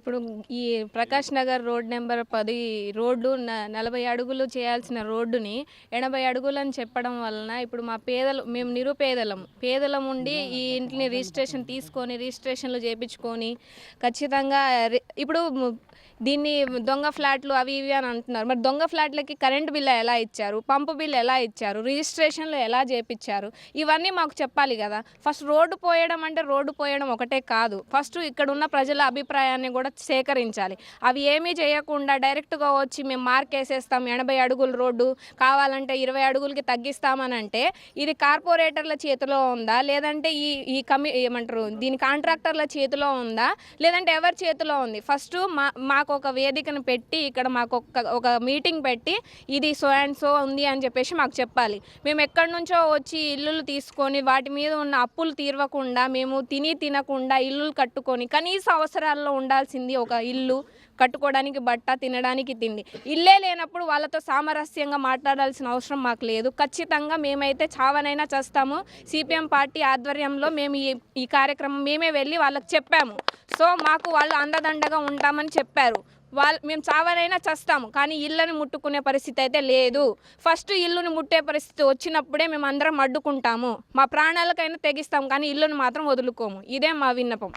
ఇప్పుడు ఈ Prakash Nagar road number 10 road 40 అడుగులు చేయాల్సిన రోడ్డుని 80 అడుగులని చెప్పడం వలన ఇప్పుడు మేము నిరుపేదలం ఉండి ఈ ఇంటిని రిజిస్ట్రేషన్ తీసుకొని రిజిస్ట్రేషన్లు చేయించుకొని ఖచ్చితంగా ఇప్పుడు దీన్ని దొంగ ఫ్లాట్లు అవి ఇవి అని అంటున్నారు. మరి దొంగ ఫ్లాట్లకి కరెంటు బిల్లు ఎలా ఇచ్చారు, పంపు బిల్లు ఎలా ఇచ్చారు, రిజిస్ట్రేషన్లు ఎలా చేయించారు, ఇవన్నీ మాకు చెప్పాలి కదా. ఫస్ట్ రోడ్డు పోయడం అంటే రోడ్డు పోయడం ఒకటే కాదు, ఫస్ట్ ఇక్కడ ఉన్న ప్రజల అభిప్రాయాన్ని కూడా సేకరించాలి. అవి ఏమీ చేయకుండా డైరెక్ట్గా వచ్చి మేము మార్క్ వేసేస్తాం 80 అడుగుల రోడ్డు కావాలంటే 20 అడుగులకి తగ్గిస్తామనంటే ఇది కార్పొరేటర్ల చేతిలో ఉందా, లేదంటే ఏమంటారు దీని కాంట్రాక్టర్ల చేతిలో ఉందా, లేదంటే ఎవరి చేతిలో ఉంది? ఫస్ట్ మాకు ఒక వేదికను పెట్టి ఇక్కడ మాకు ఒక మీటింగ్ పెట్టి ఇది సో అండ్ సో ఉంది అని చెప్పేసి మాకు చెప్పాలి. మేము ఎక్కడి నుంచో వచ్చి ఇల్లులు తీసుకొని వాటి మీద ఉన్న అప్పులు తీరవకుండా మేము తినకుండా ఇల్లులు కట్టుకొని కనీస అవసరాల్లో ఉండాల్సింది ఒక ఇల్లు కట్టుకోవడానికి బట్ట, తినడానికి తిండి. ఇల్లే లేనప్పుడు వాళ్ళతో సామరస్యంగా మాట్లాడాల్సిన అవసరం మాకు లేదు. ఖచ్చితంగా మేమైతే చావనైనా చేస్తాము. సిపిఎం పార్టీ ఆధ్వర్యంలో మేము ఈ కార్యక్రమం మేమే వెళ్ళి వాళ్ళకి చెప్పాము. సో మాకు వాళ్ళు అండదండగా ఉంటామని చెప్పారు. మేము చావనైనా చేస్తాము, కానీ ఇళ్ళని ముట్టుకునే పరిస్థితి అయితే లేదు. ఫస్ట్ ఇల్లుని ముట్టే పరిస్థితి వచ్చినప్పుడే మేము అందరం అడ్డుకుంటాము. మా ప్రాణాలకైనా తెగిస్తాము, కానీ ఇల్లుని మాత్రం వదులుకోము. ఇదే మా విన్నపం.